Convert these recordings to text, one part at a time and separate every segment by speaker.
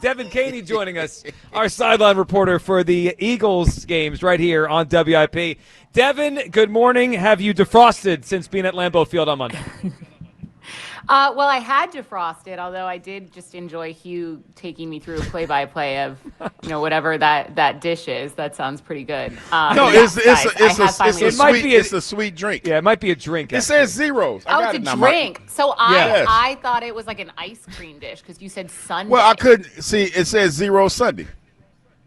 Speaker 1: Devan Kaney joining us, our sideline reporter for the Eagles games right here on WIP. Devan, good morning. Have you defrosted since being at Lambeau Field on Monday?
Speaker 2: Well, I had defrosted, although I did just enjoy Hugh taking me through a play-by-play of, whatever that dish is. That sounds pretty good.
Speaker 3: No,
Speaker 2: it's
Speaker 3: a sweet drink.
Speaker 1: Yeah, it might be a drink.
Speaker 3: It says zeros.
Speaker 2: It's a drink. So I thought it was like an ice cream dish because you said Sunday.
Speaker 3: Well, I couldn't see. It says zero Sunday.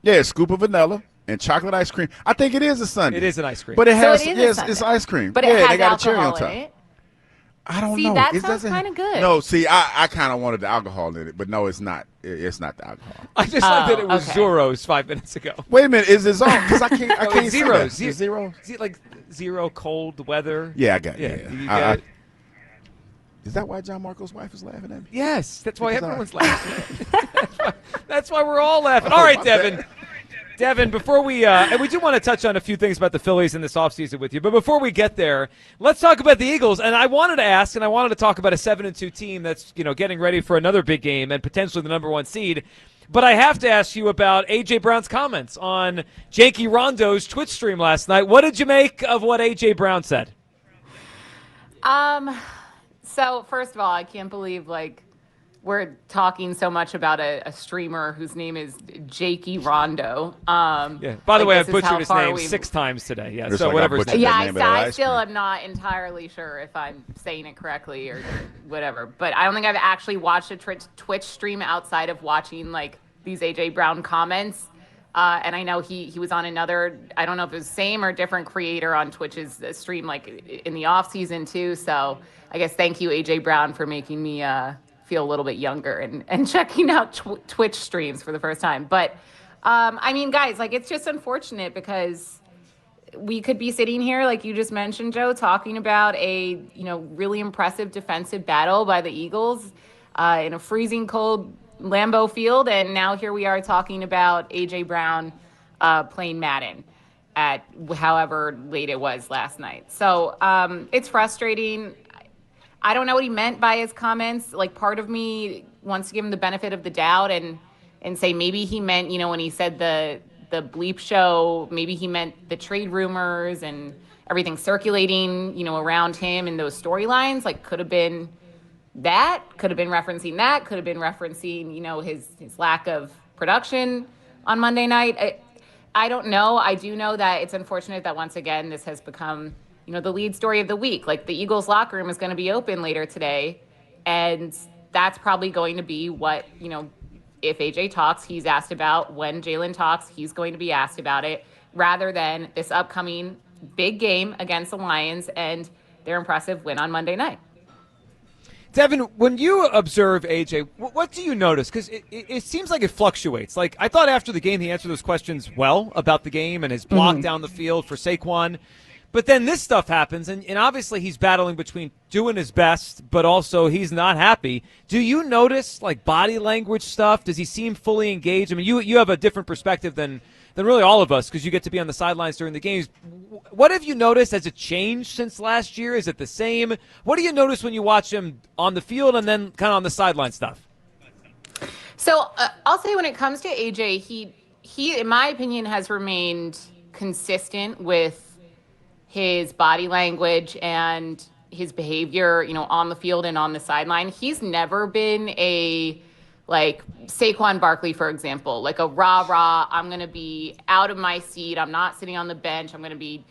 Speaker 3: Yeah, a scoop of vanilla and chocolate ice cream. I think it is a Sunday.
Speaker 1: It is an ice cream.
Speaker 3: But it has, it's ice cream.
Speaker 2: But it has
Speaker 3: they got a cherry on
Speaker 2: alcohol
Speaker 3: top.
Speaker 2: in it.
Speaker 3: I don't
Speaker 2: see,
Speaker 3: know.
Speaker 2: That sounds kind of good.
Speaker 3: No, see, I kind of wanted the alcohol in it, but no, it's not. It's not the alcohol.
Speaker 1: I just like that it was zeros 5 minutes ago.
Speaker 3: Wait a minute, is it on? Because I can't
Speaker 1: zeros.
Speaker 3: Zero.
Speaker 1: Like zero cold weather.
Speaker 3: Yeah, I got it.
Speaker 1: You got it.
Speaker 3: Is that why John Marco's wife is laughing at me?
Speaker 1: Yes, that's why everyone's laughing. That's why we're all laughing. All right, Devan. Devan, before we and we do want to touch on a few things about the Phillies in this offseason with you, but before we get there, let's talk about the Eagles. And I wanted to ask, and I wanted to talk about a 7-2 team that's getting ready for another big game and potentially the number one seed. But I have to ask you about A.J. Brown's comments on Jakey Rondo's Twitch stream last night. What did you make of what A.J. Brown said?
Speaker 2: So first of all, I can't believe we're talking so much about a streamer whose name is Jakey Rondo.
Speaker 1: Yeah. By the way, I've butchered his name 6 times today. Yeah. So whatever.
Speaker 2: I still am not entirely sure if I'm saying it correctly or whatever. But I don't think I've actually watched a Twitch stream outside of watching these AJ Brown comments. And I know he was on another, I don't know if it was the same or different creator on Twitch's stream in the off season too. So I guess thank you AJ Brown for making me feel a little bit younger and checking out Twitch streams for the first time. But, I mean, guys, it's just unfortunate because we could be sitting here, like you just mentioned, Joe, talking about a, really impressive defensive battle by the Eagles in a freezing cold Lambeau Field. And now here we are talking about A.J. Brown playing Madden at however late it was last night. So it's frustrating. I don't know what he meant by his comments. Part of me wants to give him the benefit of the doubt and say maybe he meant, when he said the bleep show, maybe he meant the trade rumors and everything circulating, around him and those storylines. Could have been that, could have been referencing that, could have been referencing, his lack of production on Monday night. I don't know. I do know that it's unfortunate that once again this has become the lead story of the week. The Eagles locker room is going to be open later today. And that's probably going to be what, if AJ talks, he's asked about. When Jalen talks, he's going to be asked about it, rather than this upcoming big game against the Lions and their impressive win on Monday night.
Speaker 1: Devan, when you observe AJ, what do you notice? Because it seems like it fluctuates. I thought after the game he answered those questions well about the game and his block down the field for Saquon. But then this stuff happens, and obviously he's battling between doing his best, but also he's not happy. Do you notice, body language stuff? Does he seem fully engaged? I mean, you have a different perspective than really all of us because you get to be on the sidelines during the games. What have you noticed? Has it changed since last year? Is it the same? What do you notice when you watch him on the field and then kind of on the sideline stuff?
Speaker 2: So I'll say when it comes to AJ, he, in my opinion, has remained consistent with his body language and his behavior, on the field and on the sideline. He's never been a, Saquon Barkley, for example, a rah-rah, I'm going to be out of my seat. I'm not sitting on the bench. I'm going to be,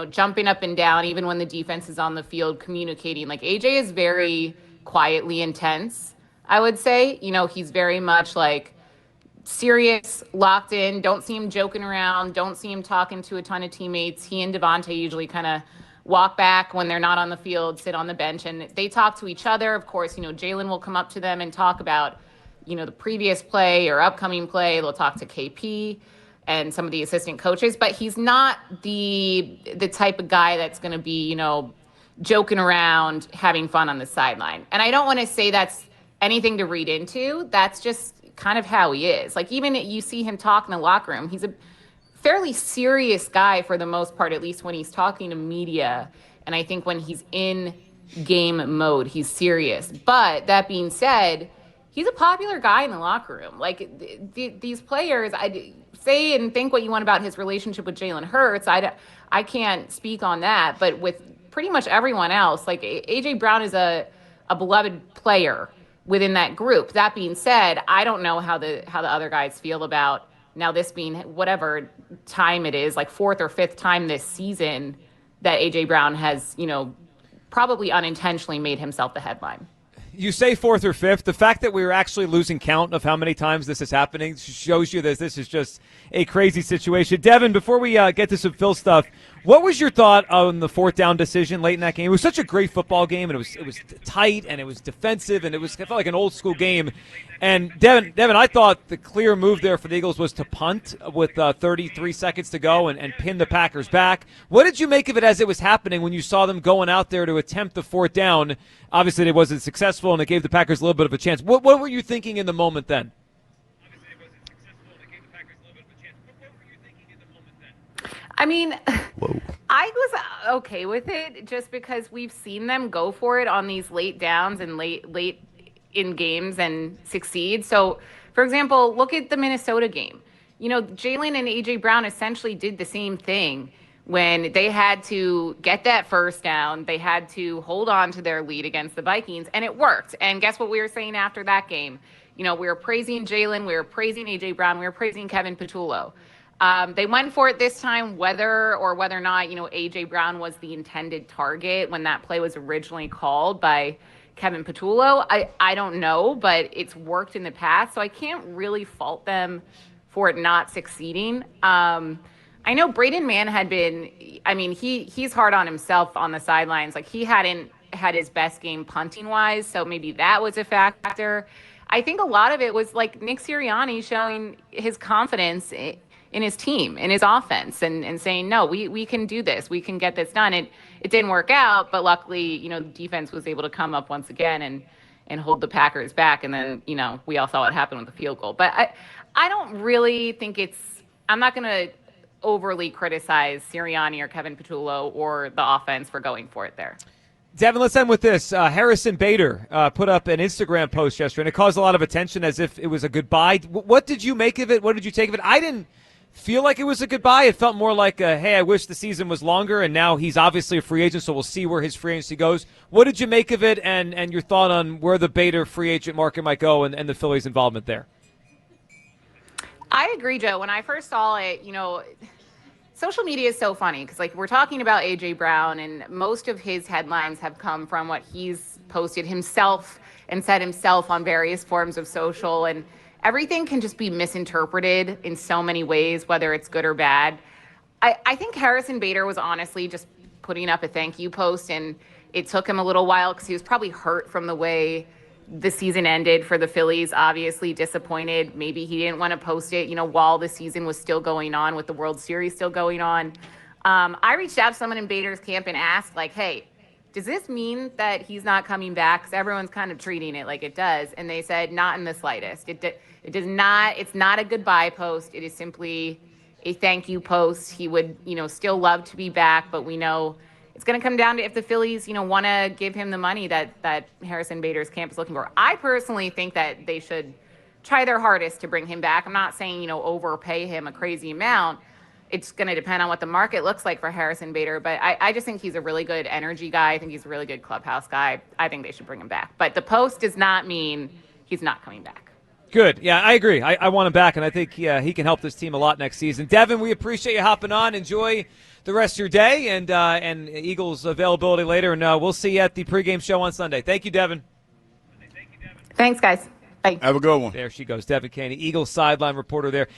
Speaker 2: jumping up and down, even when the defense is on the field, communicating. AJ is very quietly intense, I would say. He's very much serious, locked in, don't see him joking around, don't see him talking to a ton of teammates. He and Devontae usually kind of walk back when they're not on the field, sit on the bench, and they talk to each other. Of course, Jalen will come up to them and talk about, the previous play or upcoming play. They'll talk to KP and some of the assistant coaches, but he's not the type of guy that's going to be, joking around, having fun on the sideline. And I don't want to say that's anything to read into. That's just kind of how he is. Even you see him talk in the locker room, he's a fairly serious guy for the most part, at least when he's talking to media. And I think when he's in game mode, he's serious. But that being said, he's a popular guy in the locker room. Like these players, I say and think what you want about his relationship with Jalen Hurts. I can't speak on that, but with pretty much everyone else, like AJ Brown is a beloved player within that group. That being said, I don't know how the other guys feel about now this being whatever time it is, like fourth or fifth time this season that AJ Brown has, probably unintentionally made himself the headline.
Speaker 1: You say fourth or fifth. The fact that we were actually losing count of how many times this is happening shows you that this is just a crazy situation. Devin, before we get to some Phil stuff, what was your thought on the fourth down decision late in that game? It was such a great football game, and it was tight, and it was defensive, and it felt like an old school game. And Devin, I thought the clear move there for the Eagles was to punt with 33 seconds to go and pin the Packers back. What did you make of it as it was happening when you saw them going out there to attempt the fourth down? Obviously, it wasn't successful, and it gave the Packers a little bit of a chance. What were you thinking in the moment then?
Speaker 2: I mean, whoa. I was okay with it just because we've seen them go for it on these late downs and late in games and succeed. So, for example, look at the Minnesota game. Jalen and AJ Brown essentially did the same thing when they had to get that first down. They had to hold on to their lead against the Vikings, and it worked. And guess what we were saying after that game? We were praising Jalen, we were praising AJ Brown, we were praising Kevin Patullo. They went for it this time, whether or not, AJ Brown was the intended target when that play was originally called by Kevin Patullo. I don't know, but it's worked in the past, so I can't really fault them for it not succeeding. I know Braden Mann had been, he's hard on himself on the sidelines. Like, he hadn't had his best game punting-wise, so maybe that was a factor. I think a lot of it was, like, Nick Sirianni showing his confidence in his team, in his offense, and saying, no, we can do this. We can get this done. It didn't work out, but luckily, the defense was able to come up once again and hold the Packers back. And then, we all saw what happened with the field goal. But I don't really think I'm not going to overly criticize Sirianni or Kevin Patullo or the offense for going for it there.
Speaker 1: Devin, let's end with this. Harrison Bader put up an Instagram post yesterday, and it caused a lot of attention as if it was a goodbye. What did you make of it? What did you take of it? I didn't feel like it was a goodbye. It felt more like, hey, I wish the season was longer, and now he's obviously a free agent, so we'll see where his free agency goes. What did you make of it, and your thought on where the Bader free agent market might go and the Phillies' involvement there?
Speaker 2: I agree, Joe. When I first saw it, social media is so funny because, like, we're talking about A.J. Brown, and most of his headlines have come from what he's posted himself and said himself on various forms of social, and everything can just be misinterpreted in so many ways, whether it's good or bad. I think Harrison Bader was honestly just putting up a thank you post, and it took him a little while because he was probably hurt from the way the season ended for the Phillies, obviously disappointed. Maybe he didn't want to post it, while the season was still going on, with the World Series still going on. I reached out to someone in Bader's camp and asked, like, hey, does this mean that he's not coming back? Because everyone's kind of treating it like it does. And they said, not in the slightest. It does not. It's not a goodbye post. It is simply a thank you post. He would, still love to be back, but we know it's going to come down to if the Phillies, want to give him the money that Harrison Bader's camp is looking for. I personally think that they should try their hardest to bring him back. I'm not saying, overpay him a crazy amount. It's going to depend on what the market looks like for Harrison Bader. But I just think he's a really good energy guy. I think he's a really good clubhouse guy. I think they should bring him back. But the post does not mean he's not coming back.
Speaker 1: Good. Yeah, I agree. I want him back, and I think he can help this team a lot next season. Devin, we appreciate you hopping on. Enjoy the rest of your day and Eagles availability later. And we'll see you at the pregame show on Sunday. Thank you, Devin.
Speaker 2: Thanks, guys. Bye.
Speaker 3: Have a good one.
Speaker 1: There she goes, Devan Kaney, Eagles sideline reporter there.